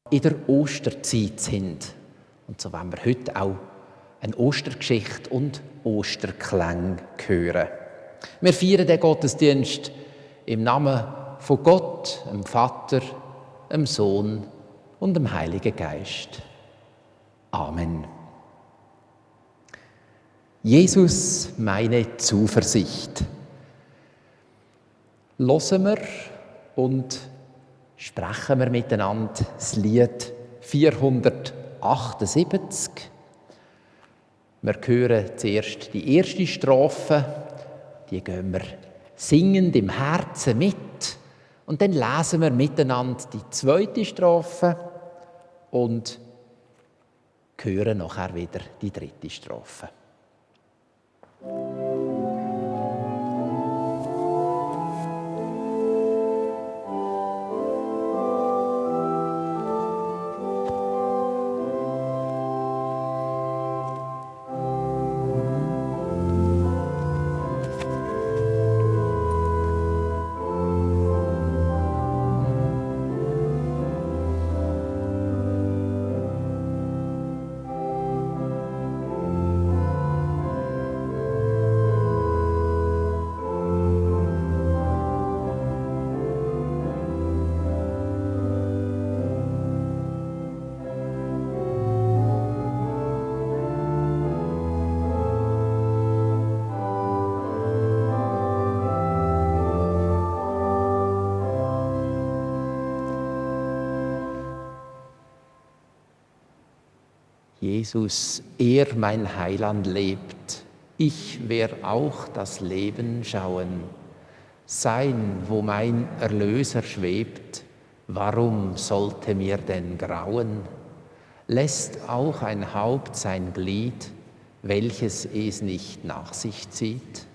in der Osterzeit sind. Und so wollen wir heute auch eine Ostergeschichte und Osterklänge hören. Wir feiern den Gottesdienst im Namen von Gott, dem Vater, dem Sohn und dem Heiligen Geist. Amen. Jesus, meine Zuversicht. Hören wir und sprechen wir miteinander das Lied 478. Wir hören zuerst die erste Strophe, die gehen wir singend im Herzen mit. Und dann lesen wir miteinander die zweite Strophe und hören nachher wieder die dritte Strophe. Jesus, er mein Heiland lebt, ich werd auch das Leben schauen. Sein, wo mein Erlöser schwebt, warum sollte mir denn grauen? Lässt auch ein Haupt sein Glied, welches es nicht nach sich zieht?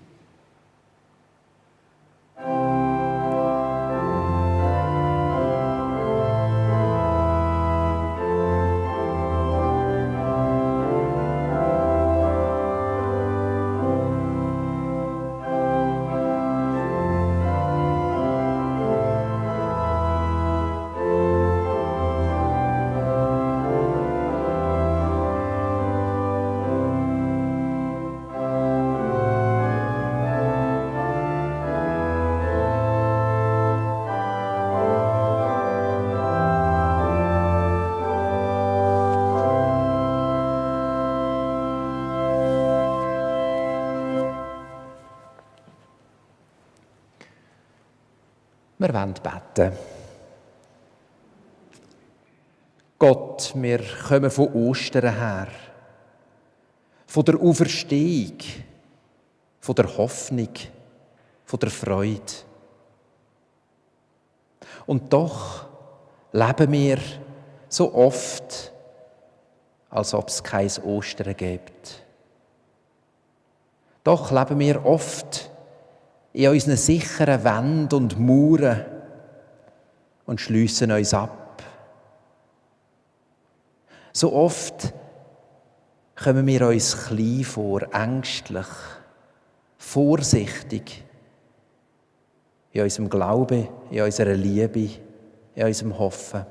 Wir wollen beten. Gott, wir kommen von Ostern her, von der Auferstehung, von der Hoffnung, von der Freude. Und doch leben wir so oft, als ob es kein Ostern gibt. Doch leben wir oft in unseren sicheren Wänden und Mauern und schliessen uns ab. So oft kommen wir uns klein vor, ängstlich, vorsichtig in unserem Glauben, in unserer Liebe, in unserem Hoffen.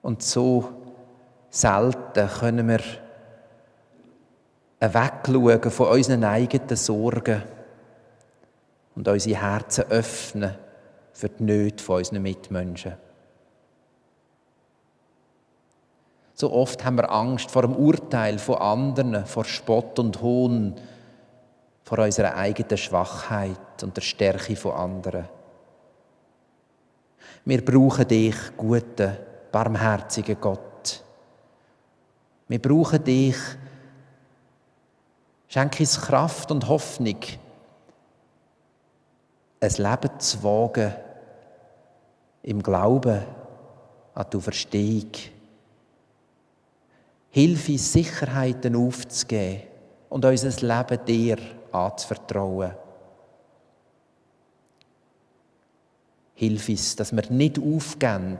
Und so selten können wir wegschauen von unseren eigenen Sorgen und unsere Herzen öffnen für die Nöte von unseren Mitmenschen. So oft haben wir Angst vor dem Urteil von anderen, vor Spott und Hohn, vor unserer eigenen Schwachheit und der Stärke von anderen. Wir brauchen dich, guter, barmherziger Gott. Wir brauchen dich. Schenke uns Kraft und Hoffnung, ein Leben zu wagen im Glauben an die Auferstehung. Hilf uns, Sicherheiten aufzugeben und unser Leben dir anzuvertrauen. Hilf uns, dass wir nicht aufgeben,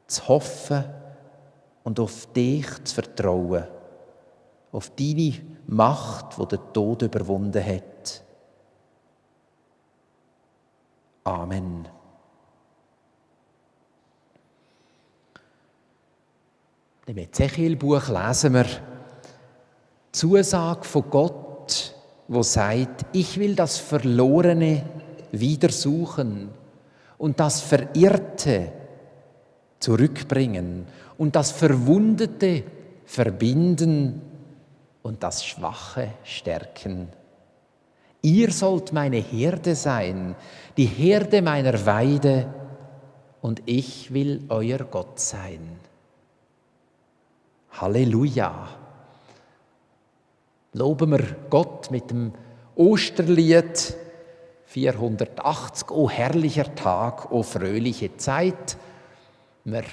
zu hoffen und auf dich zu vertrauen, auf deine Macht, die den Tod überwunden hat. Amen. Im Ezechiel-Buch lesen wir die Zusage von Gott, wo sagt, ich will das Verlorene wieder suchen und das Verirrte zurückbringen und das Verwundete verbinden und das Schwache stärken. Ihr sollt meine Herde sein, die Herde meiner Weide, und ich will euer Gott sein. Halleluja! Loben wir Gott mit dem Osterlied 480, O herrlicher Tag, o fröhliche Zeit. Wir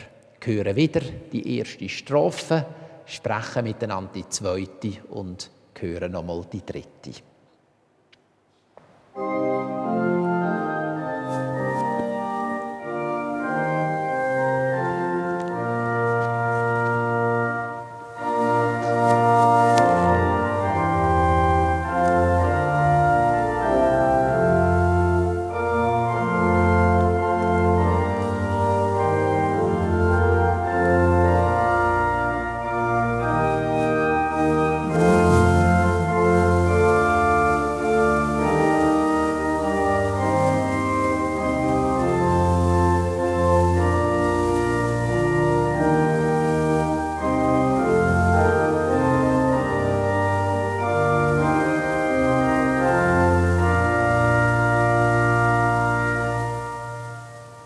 hören wieder die erste Strophe, sprechen miteinander die zweite und hören nochmal die dritte.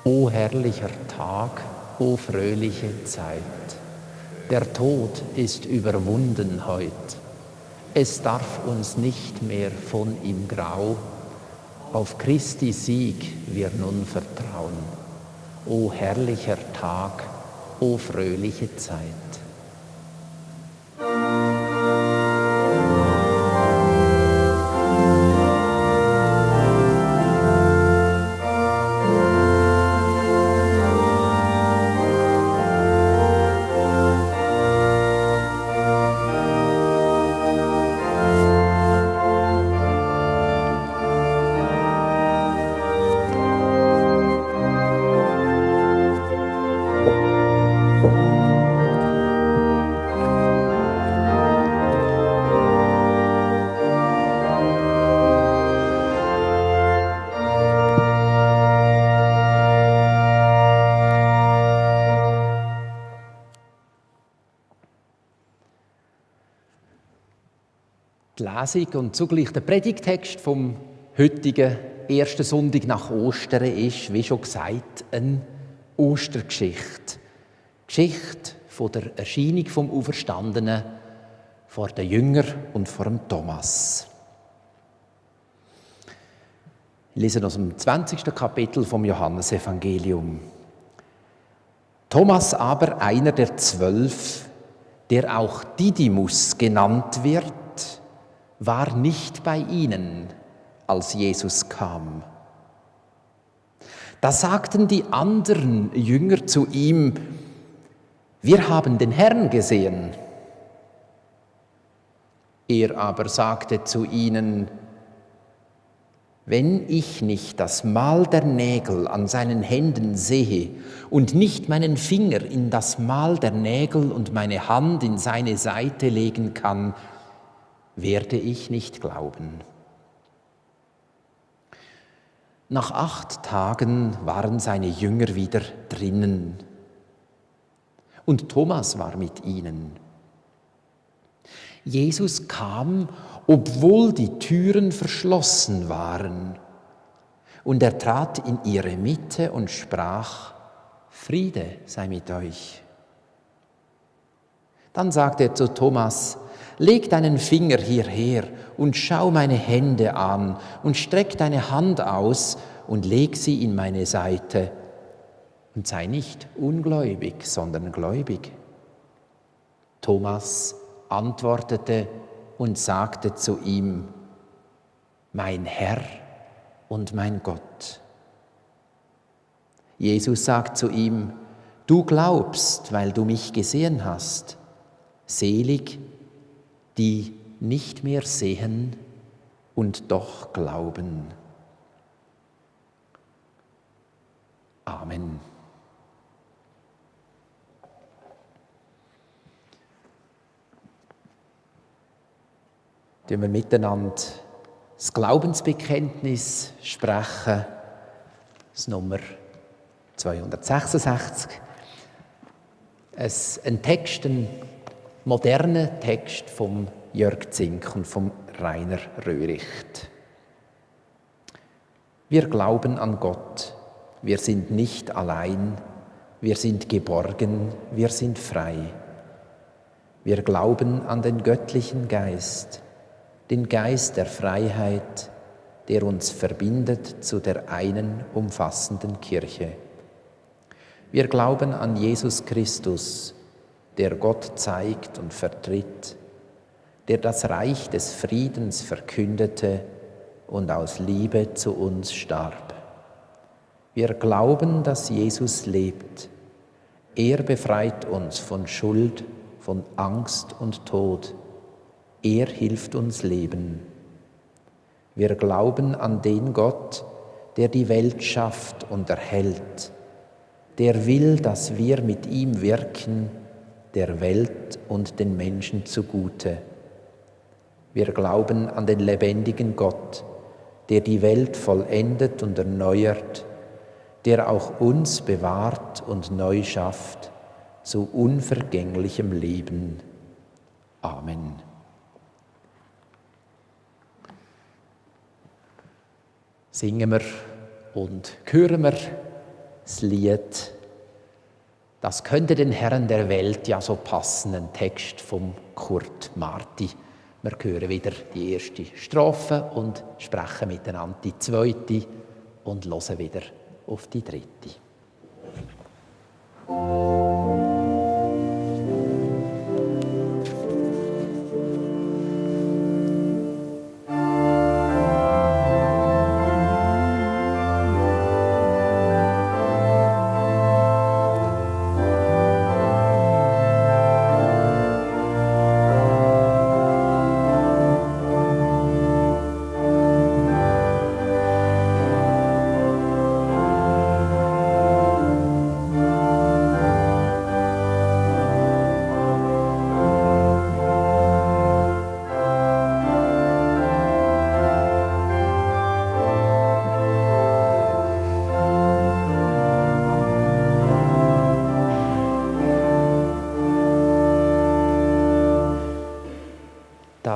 O herrlicher Tag, o fröhliche Zeit, der Tod ist überwunden heut. Es darf uns nicht mehr von ihm grau, auf Christi Sieg wir nun vertrauen. O herrlicher Tag, o fröhliche Zeit. Die Lesung und zugleich der Predigtext vom heutigen ersten Sonntag nach Ostern ist, wie schon gesagt, eine Ostergeschichte. Geschichte von der Erscheinung vom Auferstandenen vor den Jüngern und vor dem Thomas. Ich lese aus dem 20. Kapitel vom Johannesevangelium. Thomas aber, einer der 12, der auch Didymus genannt wird, war nicht bei ihnen, als Jesus kam. Da sagten die anderen Jünger zu ihm, wir haben den Herrn gesehen. Er aber sagte zu ihnen, wenn ich nicht das Mal der Nägel an seinen Händen sehe und nicht meinen Finger in das Mal der Nägel und meine Hand in seine Seite legen kann, werde ich nicht glauben. Nach 8 Tagen waren seine Jünger wieder drinnen und Thomas war mit ihnen. Jesus kam, obwohl die Türen verschlossen waren, und er trat in ihre Mitte und sprach, Friede sei mit euch. Dann sagte er zu Thomas, leg deinen Finger hierher und schau meine Hände an und streck deine Hand aus und leg sie in meine Seite und sei nicht ungläubig, sondern gläubig. Thomas antwortete und sagte zu ihm, mein Herr und mein Gott. Jesus sagt zu ihm, du glaubst, weil du mich gesehen hast. Selig, die nicht mehr sehen und doch glauben. Amen. tun wir miteinander das Glaubensbekenntnis sprechen, das Nummer 266. Ein Text, ein moderner Text vom Jörg Zink und vom Rainer Röhricht. Wir glauben an Gott, wir sind nicht allein, wir sind geborgen, wir sind frei. Wir glauben an den göttlichen Geist, den Geist der Freiheit, der uns verbindet zu der einen umfassenden Kirche. Wir glauben an Jesus Christus, der Gott zeigt und vertritt, der das Reich des Friedens verkündete und aus Liebe zu uns starb. Wir glauben, dass Jesus lebt. Er befreit uns von Schuld, von Angst und Tod. Er hilft uns leben. Wir glauben an den Gott, der die Welt schafft und erhält, der will, dass wir mit ihm wirken, der Welt und den Menschen zugute. Wir glauben an den lebendigen Gott, der die Welt vollendet und erneuert, der auch uns bewahrt und neu schafft zu unvergänglichem Leben. Amen. Singen wir und hören wir das Lied. Das könnte den Herren der Welt ja so passen, ein Text vom Kurt Marti. Wir hören wieder die erste Strophe und sprechen miteinander die zweite und hören wieder auf die dritte.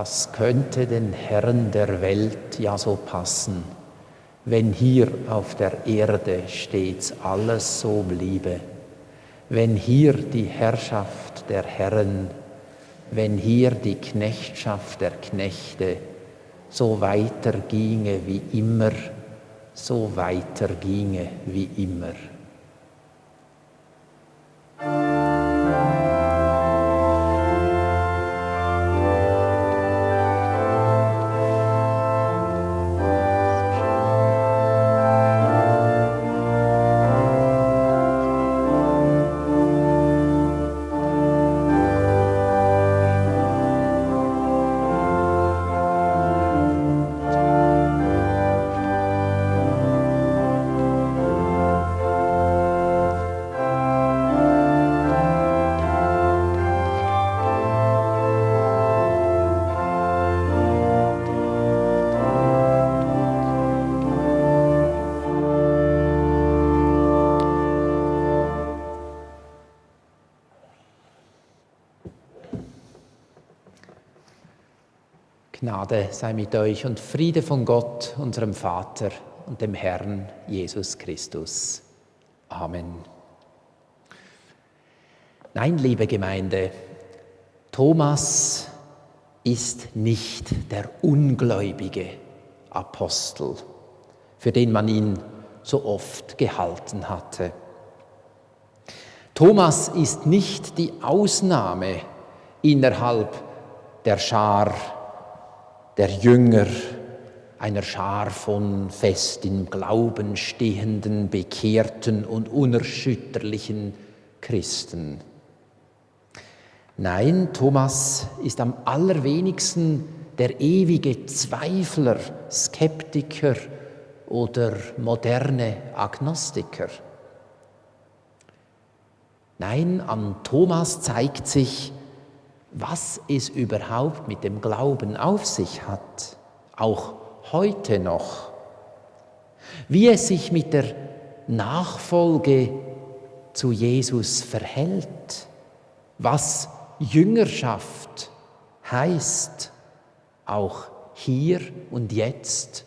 Das könnte den Herren der Welt ja so passen, wenn hier auf der Erde stets alles so bliebe, wenn hier die Herrschaft der Herren, wenn hier die Knechtschaft der Knechte so weiterginge wie immer, so weiterginge wie immer. Gnade sei mit euch und Friede von Gott, unserem Vater und dem Herrn Jesus Christus. Amen. Nein, liebe Gemeinde, Thomas ist nicht der ungläubige Apostel, für den man ihn so oft gehalten hatte. Thomas ist nicht die Ausnahme innerhalb der Schar der Jünger, einer Schar von fest im Glauben stehenden, bekehrten und unerschütterlichen Christen. Nein, Thomas ist am allerwenigsten der ewige Zweifler, Skeptiker oder moderne Agnostiker. Nein, an Thomas zeigt sich, was es überhaupt mit dem Glauben auf sich hat, auch heute noch, wie es sich mit der Nachfolge zu Jesus verhält, was Jüngerschaft heißt, auch hier und jetzt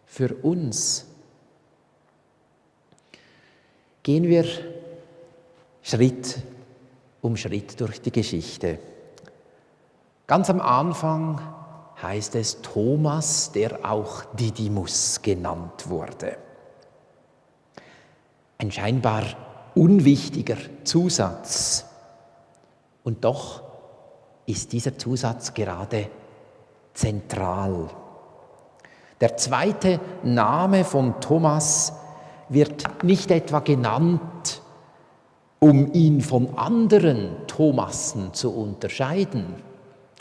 für uns. Gehen wir Schritt um Schritt durch die Geschichte. Ganz am Anfang heißt es Thomas, der auch Didymus genannt wurde. Ein scheinbar unwichtiger Zusatz. Und doch ist dieser Zusatz gerade zentral. Der zweite Name von Thomas wird nicht etwa genannt, um ihn von anderen Thomassen zu unterscheiden.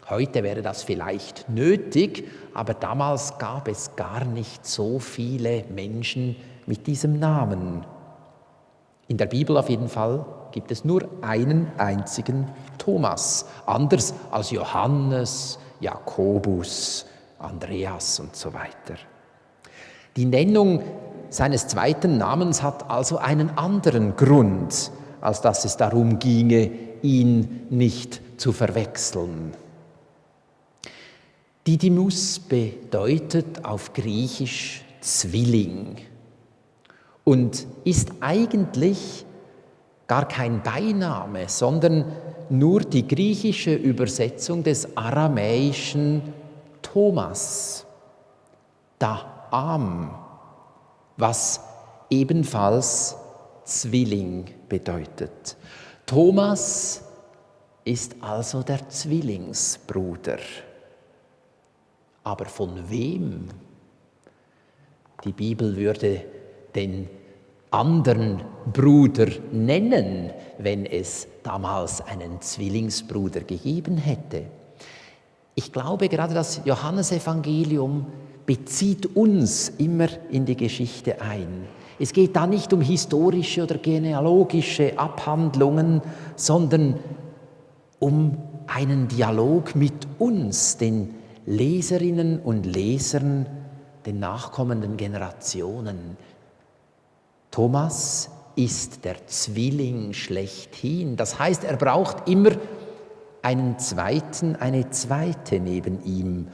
Heute wäre das vielleicht nötig, aber damals gab es gar nicht so viele Menschen mit diesem Namen. In der Bibel auf jeden Fall gibt es nur einen einzigen Thomas, anders als Johannes, Jakobus, Andreas und so weiter. Die Nennung seines zweiten Namens hat also einen anderen Grund, als dass es darum ginge, ihn nicht zu verwechseln. Didymus bedeutet auf Griechisch Zwilling und ist eigentlich gar kein Beiname, sondern nur die griechische Übersetzung des aramäischen Thomas, Da'am, was ebenfalls Zwilling bedeutet. Thomas ist also der Zwillingsbruder. Aber von wem? Die Bibel würde den anderen Bruder nennen, wenn es damals einen Zwillingsbruder gegeben hätte. Ich glaube, gerade das Johannesevangelium bezieht uns immer in die Geschichte ein. Es geht da nicht um historische oder genealogische Abhandlungen, sondern um einen Dialog mit uns, den Leserinnen und Lesern, den nachkommenden Generationen. Thomas ist der Zwilling schlechthin. Das heißt, er braucht immer einen zweiten, eine zweite neben ihm.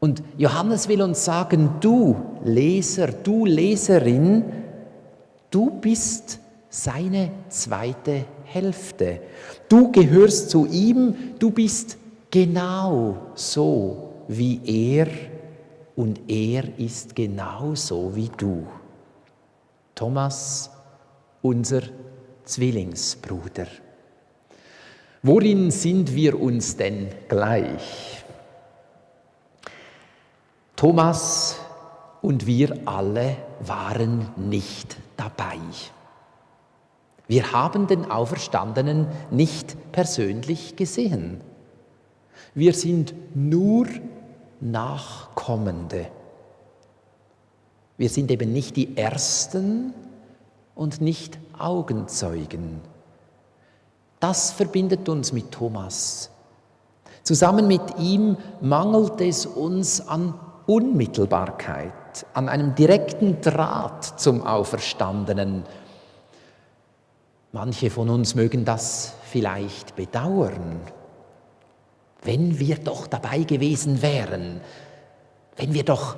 Und Johannes will uns sagen, du Leser, du Leserin, du bist seine zweite Hälfte. Du gehörst zu ihm, du bist genau so wie er und er ist genauso wie du. Thomas, unser Zwillingsbruder. Worin sind wir uns denn gleich? Thomas und wir alle waren nicht dabei. Wir haben den Auferstandenen nicht persönlich gesehen. Wir sind nur Nachkommende. Wir sind eben nicht die Ersten und nicht Augenzeugen. Das verbindet uns mit Thomas. Zusammen mit ihm mangelt es uns an Unmittelbarkeit, an einem direkten Draht zum Auferstandenen. Manche von uns mögen das vielleicht bedauern. Wenn wir doch dabei gewesen wären, wenn wir doch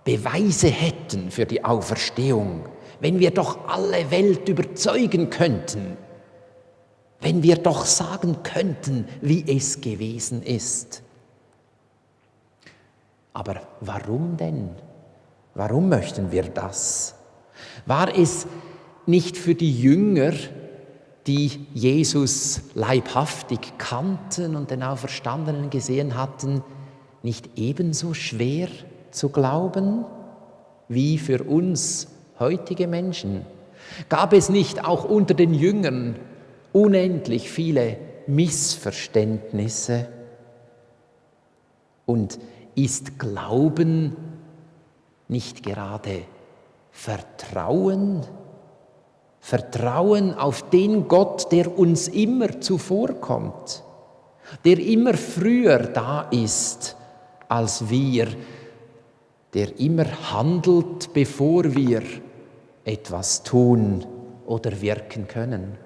Beweise hätten für die Auferstehung, wenn wir doch alle Welt überzeugen könnten, wenn wir doch sagen könnten, wie es gewesen ist. Aber warum denn? Warum möchten wir das? War es nicht für die Jünger, die Jesus leibhaftig kannten und den Auferstandenen gesehen hatten, nicht ebenso schwer zu glauben wie für uns heutige Menschen? Gab es nicht auch unter den Jüngern unendlich viele Missverständnisse? Und ist Glauben nicht gerade Vertrauen? Vertrauen auf den Gott, der uns immer zuvorkommt, der immer früher da ist als wir, der immer handelt, bevor wir etwas tun oder wirken können.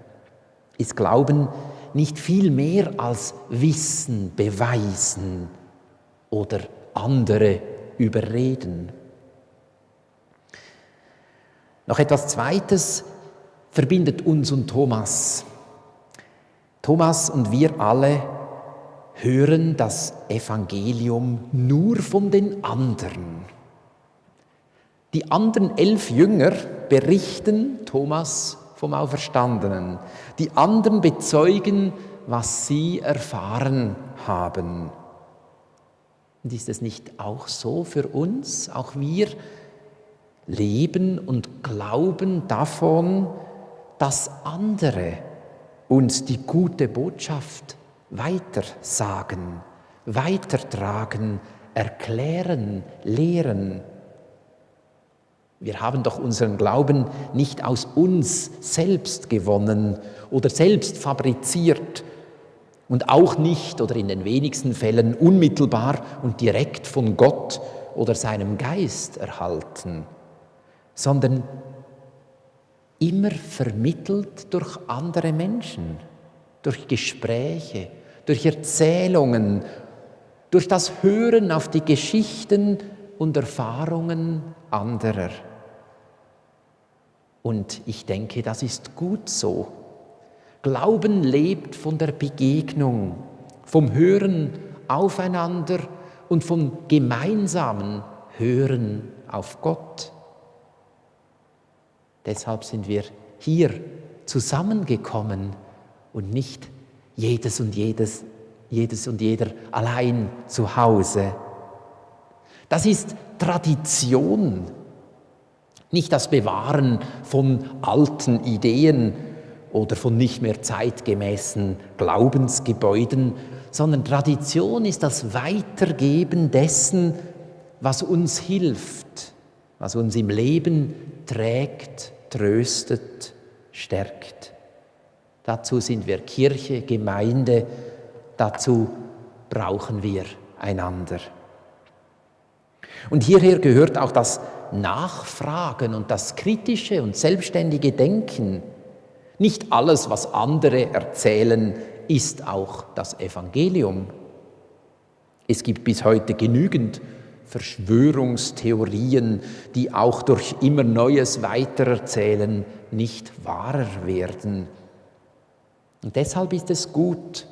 Ist Glauben nicht viel mehr als Wissen, Beweisen oder andere überreden? Noch etwas Zweites verbindet uns und Thomas. Thomas und wir alle hören das Evangelium nur von den anderen. Die anderen 11 Jünger berichten Thomas vom Auferstandenen. Die anderen bezeugen, was sie erfahren haben. Und ist es nicht auch so für uns? Auch wir leben und glauben davon, dass andere uns die gute Botschaft weitersagen, weitertragen, erklären, lehren. Wir haben doch unseren Glauben nicht aus uns selbst gewonnen oder selbst fabriziert und auch nicht oder in den wenigsten Fällen unmittelbar und direkt von Gott oder seinem Geist erhalten, sondern immer vermittelt durch andere Menschen, durch Gespräche, durch Erzählungen, durch das Hören auf die Geschichten und Erfahrungen anderer. Und ich denke, das ist gut so. Glauben lebt von der Begegnung, vom Hören aufeinander und vom gemeinsamen Hören auf Gott. Deshalb sind wir hier zusammengekommen und nicht jedes und jeder allein zu Hause. Das ist Tradition, nicht das Bewahren von alten Ideen oder von nicht mehr zeitgemäßen Glaubensgebäuden, sondern Tradition ist das Weitergeben dessen, was uns hilft, was uns im Leben trägt, tröstet, stärkt. Dazu sind wir Kirche, Gemeinde, dazu brauchen wir einander. Und hierher gehört auch das Nachfragen und das kritische und selbstständige Denken. Nicht alles, was andere erzählen, ist auch das Evangelium. Es gibt bis heute genügend Verschwörungstheorien, die auch durch immer Neues Weitererzählen nicht wahrer werden. Und deshalb ist es gut,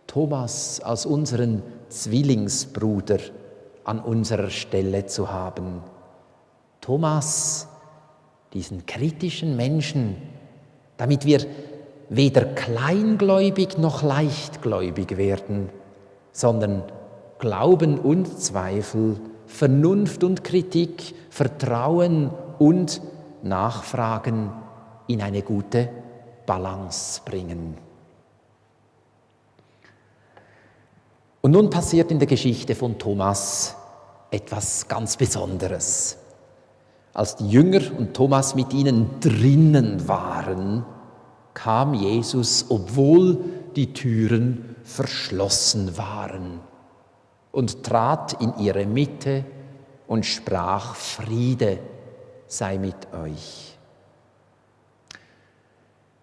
Thomas als unseren Zwillingsbruder an unserer Stelle zu haben. Thomas, diesen kritischen Menschen, damit wir weder kleingläubig noch leichtgläubig werden, sondern Glauben und Zweifel, Vernunft und Kritik, Vertrauen und Nachfragen in eine gute Balance bringen. Und nun passiert in der Geschichte von Thomas etwas ganz Besonderes. Als die Jünger und Thomas mit ihnen drinnen waren, kam Jesus, obwohl die Türen verschlossen waren, und trat in ihre Mitte und sprach: Friede sei mit euch.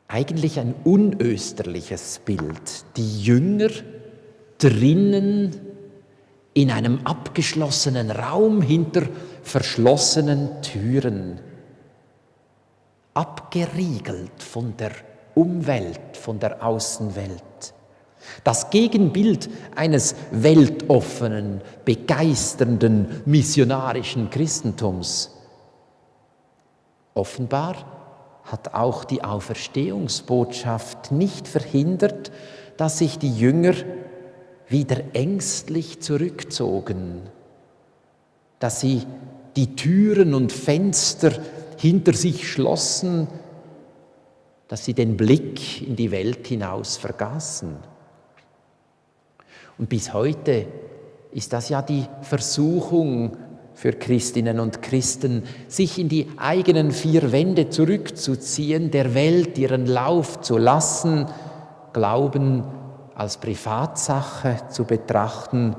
Eigentlich ein unösterliches Bild. Die Jünger drinnen in einem abgeschlossenen Raum hinter verschlossenen Türen, abgeriegelt von der Umwelt, von der Außenwelt. Das Gegenbild eines weltoffenen, begeisternden, missionarischen Christentums. Offenbar hat auch die Auferstehungsbotschaft nicht verhindert, dass sich die Jünger wieder ängstlich zurückzogen, dass sie die Türen und Fenster hinter sich schlossen, dass sie den Blick in die Welt hinaus vergaßen. Und bis heute ist das ja die Versuchung für Christinnen und Christen, sich in die eigenen vier Wände zurückzuziehen, der Welt ihren Lauf zu lassen, Glauben als Privatsache zu betrachten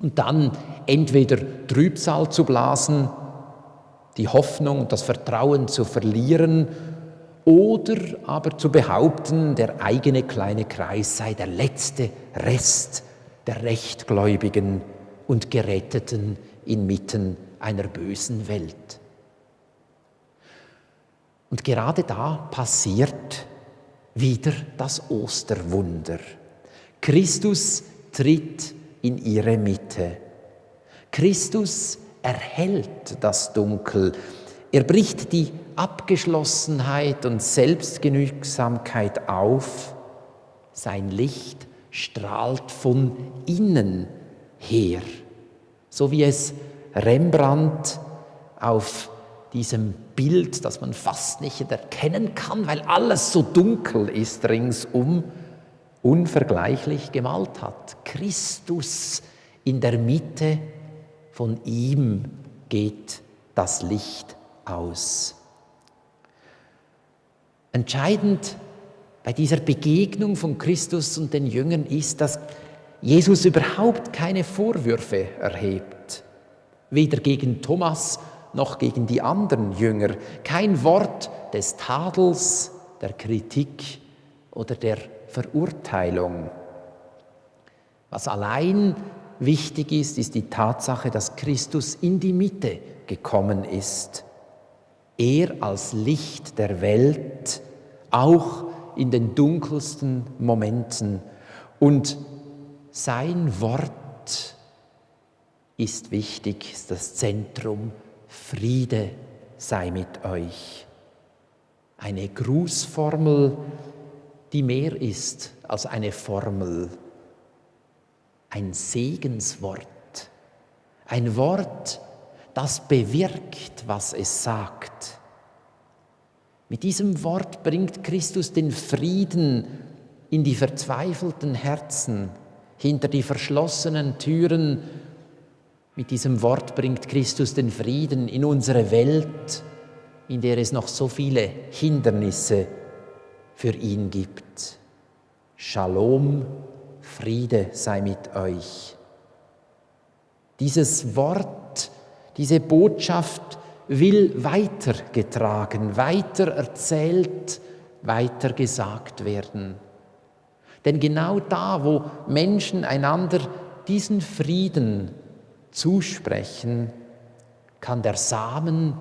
und dann entweder Trübsal zu blasen, die Hoffnung und das Vertrauen zu verlieren oder aber zu behaupten, der eigene kleine Kreis sei der letzte Rest der Rechtgläubigen und Geretteten inmitten einer bösen Welt. Und gerade da passiert wieder das Osterwunder. Christus tritt in ihre Mitte. Christus erhellt das Dunkel. Er bricht die Abgeschlossenheit und Selbstgenügsamkeit auf. Sein Licht strahlt von innen her, so wie es Rembrandt auf diesem Bild, das man fast nicht erkennen kann, weil alles so dunkel ist ringsum, unvergleichlich gemalt hat. Christus in der Mitte, von ihm geht das Licht aus. Entscheidend bei dieser Begegnung von Christus und den Jüngern ist, dass Jesus überhaupt keine Vorwürfe erhebt, weder gegen Thomas noch gegen die anderen Jünger. Kein Wort des Tadels, der Kritik oder der Verurteilung. Was allein wichtig ist, ist die Tatsache, dass Christus in die Mitte gekommen ist. Er als Licht der Welt, auch in den dunkelsten Momenten. Und sein Wort ist wichtig, ist das Zentrum. Friede sei mit euch. Eine Grußformel, die mehr ist als eine Formel. Ein Segenswort. Ein Wort, das bewirkt, was es sagt. Mit diesem Wort bringt Christus den Frieden in die verzweifelten Herzen, hinter die verschlossenen Türen. Mit diesem Wort bringt Christus den Frieden in unsere Welt, in der es noch so viele Hindernisse für ihn gibt. Shalom, Friede sei mit euch. Dieses Wort, diese Botschaft will weitergetragen, weitererzählt, weitergesagt werden. Denn genau da, wo Menschen einander diesen Frieden zusprechen, kann der Samen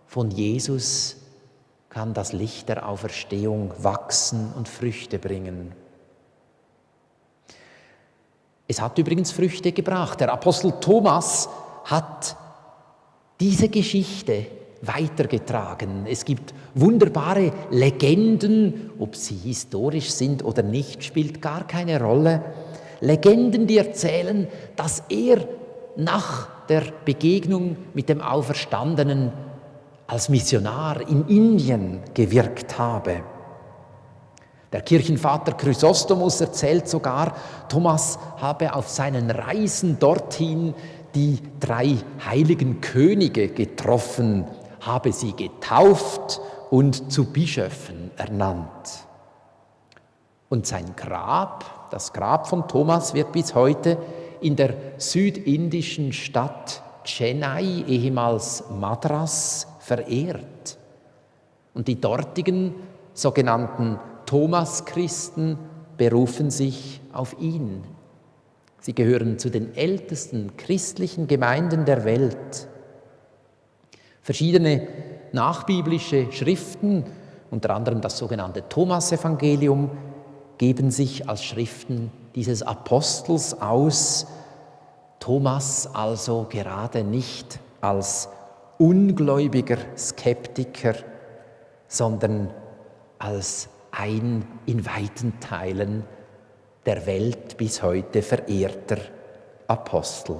von Jesus, kann das Licht der Auferstehung wachsen und Früchte bringen. Es hat übrigens Früchte gebracht. Der Apostel Thomas hat diese Geschichte weitergetragen. Es gibt wunderbare Legenden, ob sie historisch sind oder nicht, spielt gar keine Rolle. Legenden, die erzählen, dass er nach der Begegnung mit dem Auferstandenen als Missionar in Indien gewirkt habe. Der Kirchenvater Chrysostomus erzählt sogar, Thomas habe auf seinen Reisen dorthin die 3 heiligen Könige getroffen, habe sie getauft und zu Bischöfen ernannt. Und sein Grab, das Grab von Thomas, wird bis heute in der südindischen Stadt Chennai, ehemals Madras, verehrt. Und die dortigen sogenannten Thomaschristen berufen sich auf ihn. Sie gehören zu den ältesten christlichen Gemeinden der Welt. Verschiedene nachbiblische Schriften, unter anderem das sogenannte Thomasevangelium, geben sich als Schriften dieses Apostels aus. Thomas also gerade nicht als ungläubiger Skeptiker, sondern als ein in weiten Teilen der Welt bis heute verehrter Apostel.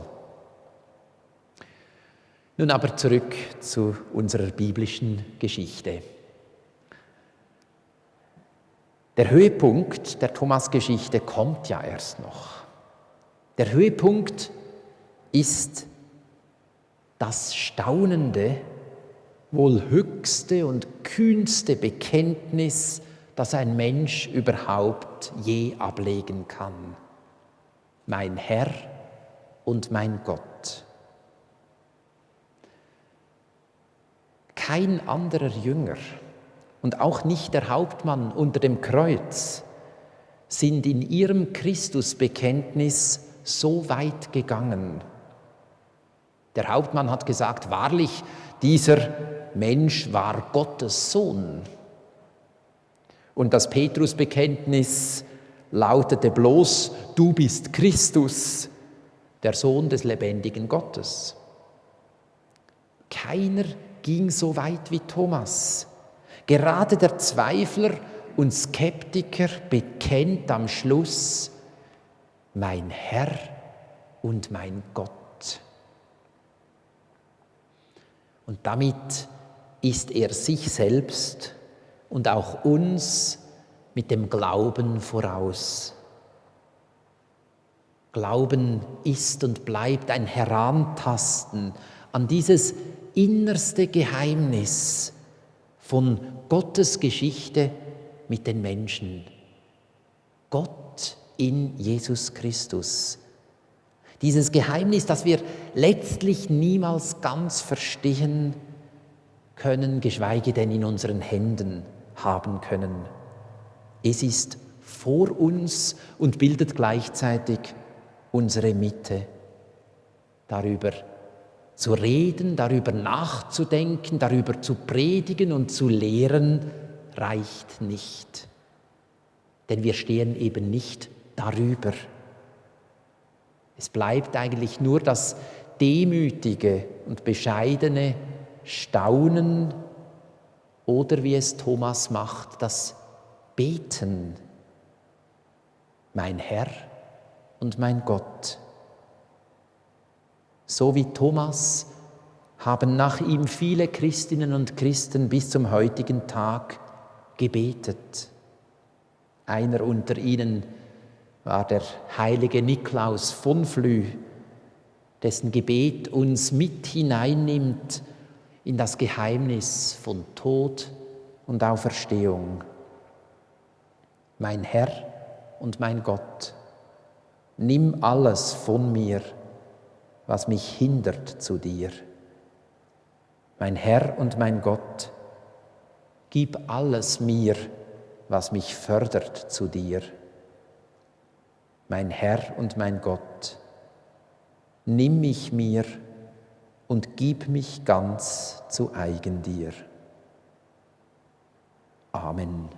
Nun aber zurück zu unserer biblischen Geschichte. Der Höhepunkt der Thomas-Geschichte kommt ja erst noch. Der Höhepunkt ist das staunende, wohl höchste und kühnste Bekenntnis das ein Mensch überhaupt je ablegen kann. Mein Herr und mein Gott. Kein anderer Jünger und auch nicht der Hauptmann unter dem Kreuz sind in ihrem Christusbekenntnis so weit gegangen. Der Hauptmann hat gesagt, wahrlich, dieser Mensch war Gottes Sohn. Und das Petrusbekenntnis lautete bloß, du bist Christus, der Sohn des lebendigen Gottes. Keiner ging so weit wie Thomas. Gerade der Zweifler und Skeptiker bekennt am Schluss, mein Herr und mein Gott. Und damit ist er sich selbst und auch uns mit dem Glauben voraus. Glauben ist und bleibt ein Herantasten an dieses innerste Geheimnis von Gottes Geschichte mit den Menschen. Gott in Jesus Christus. Dieses Geheimnis, das wir letztlich niemals ganz verstehen können, geschweige denn in unseren Händen haben können. Es ist vor uns und bildet gleichzeitig unsere Mitte. Darüber zu reden, darüber nachzudenken, darüber zu predigen und zu lehren, reicht nicht. Denn wir stehen eben nicht darüber. Es bleibt eigentlich nur das demütige und bescheidene Staunen oder wie es Thomas macht, das Beten. Mein Herr und mein Gott. So wie Thomas haben nach ihm viele Christinnen und Christen bis zum heutigen Tag gebetet. Einer unter ihnen war der heilige Niklaus von Flüe, dessen Gebet uns mit hineinnimmt in das Geheimnis von Tod und Auferstehung. Mein Herr und mein Gott, nimm alles von mir, was mich hindert zu dir. Mein Herr und mein Gott, gib alles mir, was mich fördert zu dir. Mein Herr und mein Gott, nimm mich mir und gib mich ganz zu eigen dir. Amen.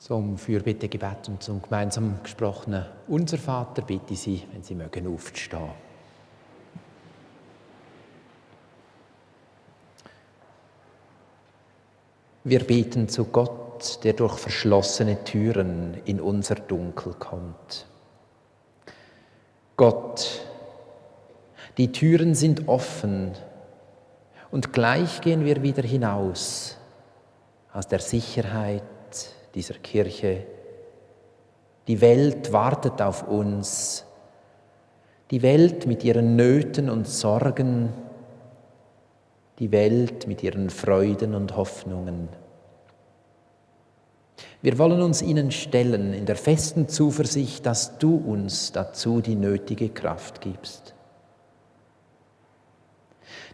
Zum Fürbittegebet und zum gemeinsam gesprochenen Unser Vater bitte ich Sie, wenn Sie mögen, aufzustehen. Wir beten zu Gott, der durch verschlossene Türen in unser Dunkel kommt. Gott, die Türen sind offen und gleich gehen wir wieder hinaus aus der Sicherheit dieser Kirche. Die Welt wartet auf uns, die Welt mit ihren Nöten und Sorgen, die Welt mit ihren Freuden und Hoffnungen. Wir wollen uns ihnen stellen in der festen Zuversicht, dass du uns dazu die nötige Kraft gibst.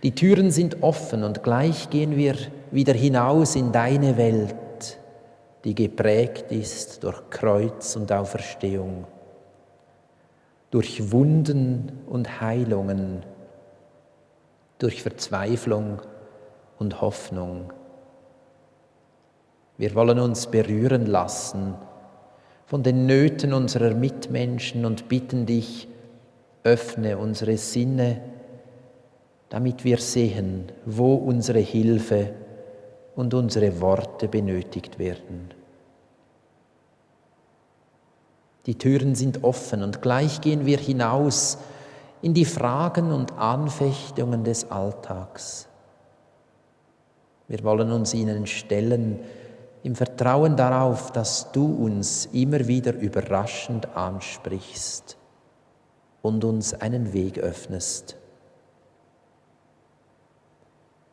Die Türen sind offen und gleich gehen wir wieder hinaus in deine Welt, die geprägt ist durch Kreuz und Auferstehung, durch Wunden und Heilungen, durch Verzweiflung und Hoffnung. Wir wollen uns berühren lassen von den Nöten unserer Mitmenschen und bitten dich, öffne unsere Sinne, damit wir sehen, wo unsere Hilfe und unsere Worte benötigt werden. Die Türen sind offen und gleich gehen wir hinaus in die Fragen und Anfechtungen des Alltags. Wir wollen uns ihnen stellen im Vertrauen darauf, dass du uns immer wieder überraschend ansprichst und uns einen Weg öffnest.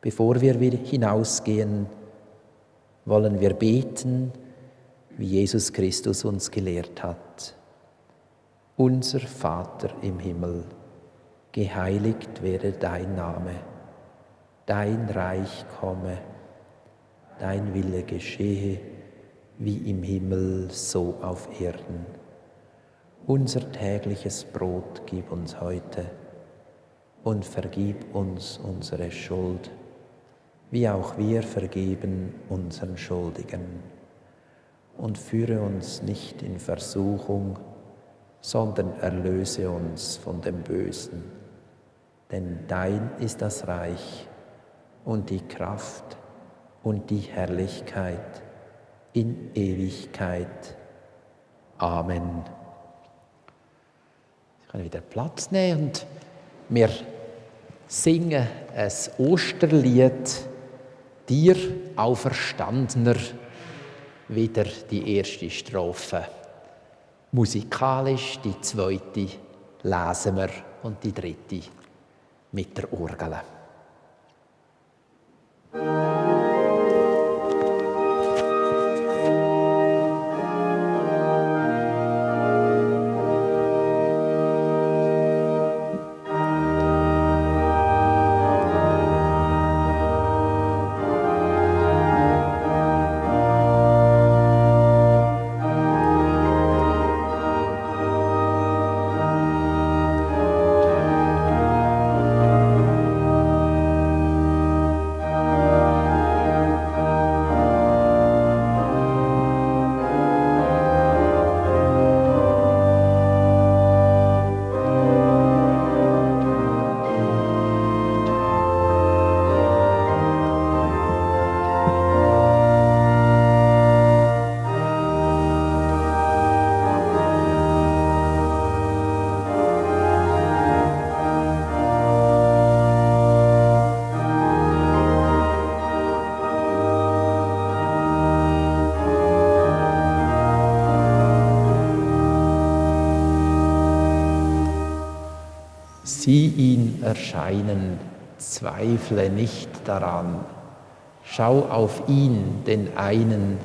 Bevor wir hinausgehen, wollen wir beten, wie Jesus Christus uns gelehrt hat. Unser Vater im Himmel, geheiligt werde dein Name, dein Reich komme, dein Wille geschehe, wie im Himmel, so auf Erden. Unser tägliches Brot gib uns heute und vergib uns unsere Schuld, wie auch wir vergeben unseren Schuldigen. Und führe uns nicht in Versuchung, sondern erlöse uns von dem Bösen. Denn dein ist das Reich und die Kraft und die Herrlichkeit in Ewigkeit. Amen. Ich kann wieder Platz nehmen und wir singen ein Osterlied, dir Auferstandener, wieder die erste Strophe. Musikalisch die zweite lesen wir und die dritte mit der Orgel. Sieh ihn erscheinen, zweifle nicht daran. Schau auf ihn, den einen,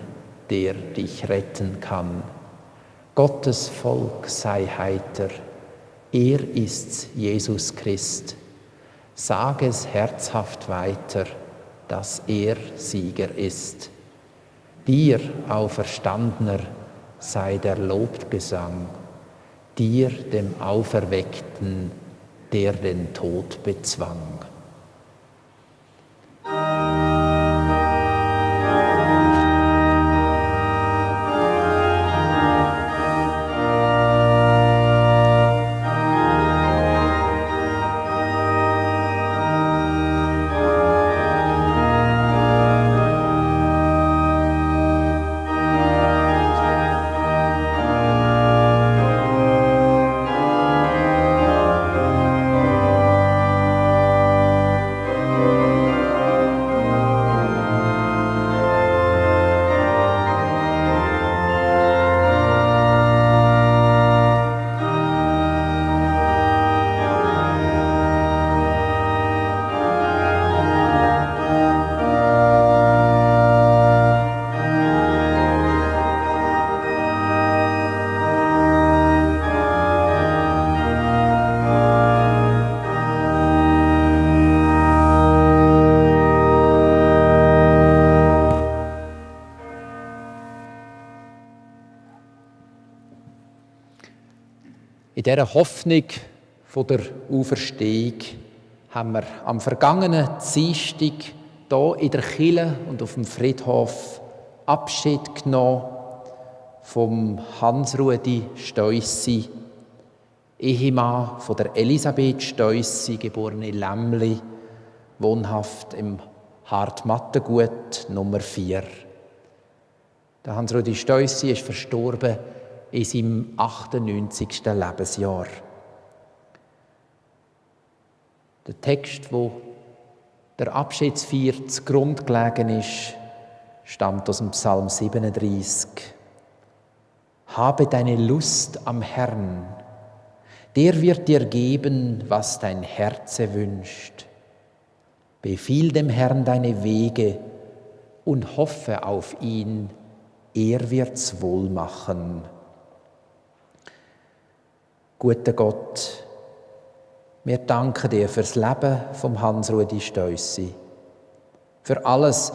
der dich retten kann. Gottes Volk sei heiter, er ist's, Jesus Christ. Sag es herzhaft weiter, dass er Sieger ist. Dir, Auferstandener, sei der Lobgesang, dir, dem Auferweckten, der den Tod bezwang. In dieser Hoffnung von der Auferstehung haben wir am vergangenen Dienstag hier in der Kirche und auf dem Friedhof Abschied genommen vom Hans-Rudi Steussi, Ehemann von der Elisabeth Steussi, geborene Lämmli, wohnhaft im Hartmattengut Nummer 4. Der Hans-Rudi Steussi ist verstorben in seinem 98. Lebensjahr. Der Text, wo der Abschiedsfeier zugrunde gelegen ist, stammt aus dem Psalm 37. Habe deine Lust am Herrn, der wird dir geben, was dein Herze wünscht. Befiehl dem Herrn deine Wege und hoffe auf ihn, er wird's wohl machen. Guter Gott, wir danken dir fürs Leben vom Hans-Rudi Steussi, für alles,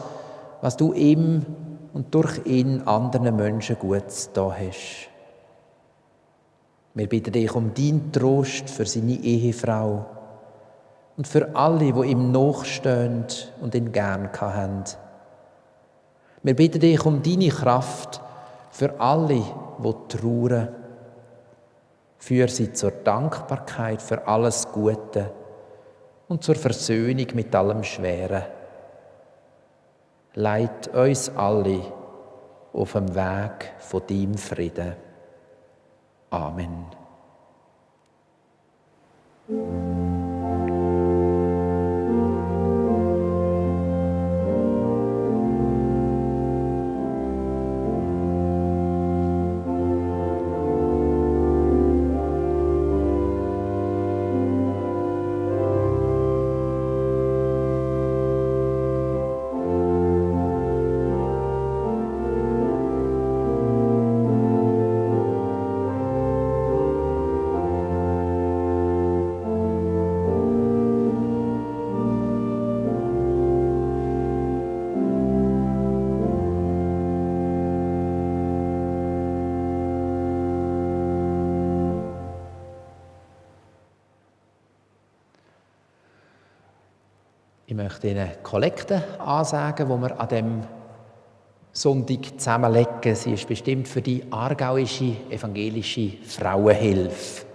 was du ihm und durch ihn anderen Menschen Gutes da hast. Wir bitten dich um deinen Trost für seine Ehefrau und für alle, die ihm nachstehen und ihn gern haben. Wir bitten dich um deine Kraft für alle, die trauern. Führ sie zur Dankbarkeit für alles Gute und zur Versöhnung mit allem Schweren. Leit uns alle auf dem Weg von deinem Frieden. Amen. Ich möchte Ihnen Kollekte ansagen, die wir an diesem Sonntag zusammenlegen. Sie ist bestimmt für die Aargauische Evangelische Frauenhilfe.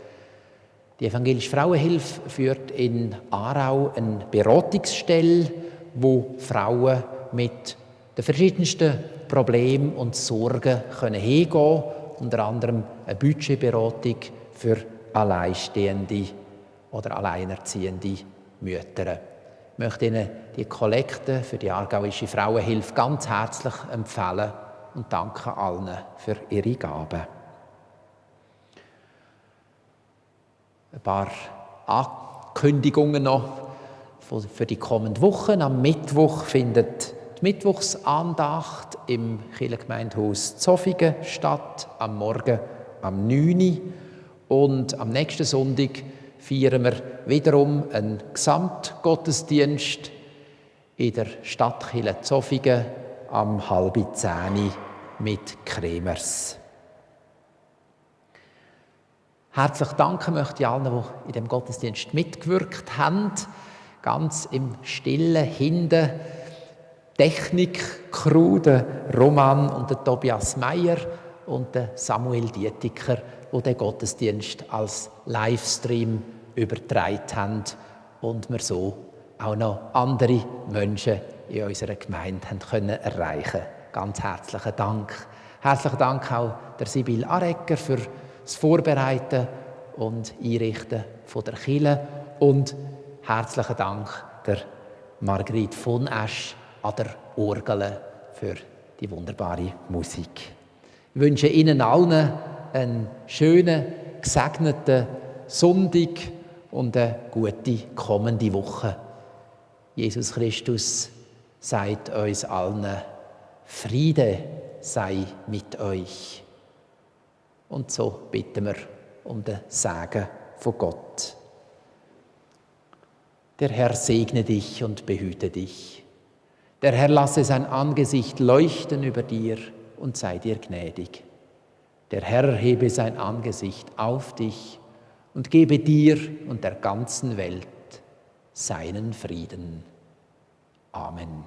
Die Evangelische Frauenhilfe führt in Aarau eine Beratungsstelle, wo Frauen mit den verschiedensten Problemen und Sorgen hingehen können, unter anderem eine Budgetberatung für alleinstehende oder alleinerziehende Mütter. Ich möchte Ihnen die Kollekte für die Aargauische Frauenhilfe ganz herzlich empfehlen und danke allen für ihre Gaben. Ein paar Ankündigungen noch für die kommenden Wochen. Am Mittwoch findet die Mittwochsandacht im Kirchengemeindehaus Zofingen statt, am Morgen am 9 Uhr. Und am nächsten Sonntag feiern wir wiederum einen Gesamtgottesdienst in der Stadtkirche Zofingen am 9:30 mit Kremers. Herzlich danken möchte ich allen, die in dem Gottesdienst mitgewirkt haben. Ganz im Stillen hinten Technik-Crew, der Roman und der Tobias Meyer und der Samuel Dietiker, die den Gottesdienst als Livestream übertragen haben und wir so auch noch andere Menschen in unserer Gemeinde haben können erreichen. Ganz herzlichen Dank. Herzlichen Dank auch der Sibyl Arecker für das Vorbereiten und Einrichten von der Kirche und herzlichen Dank der Margrit von Esch an der Orgel für die wunderbare Musik. Ich wünsche Ihnen allen einen schönen, gesegneten Sonntag und eine gute kommende Woche. Jesus Christus sagt uns allen, Friede sei mit euch. Und so bitten wir um den Segen von Gott. Der Herr segne dich und behüte dich. Der Herr lasse sein Angesicht leuchten über dir und sei dir gnädig. Der Herr hebe sein Angesicht auf dich und gebe dir und der ganzen Welt seinen Frieden. Amen.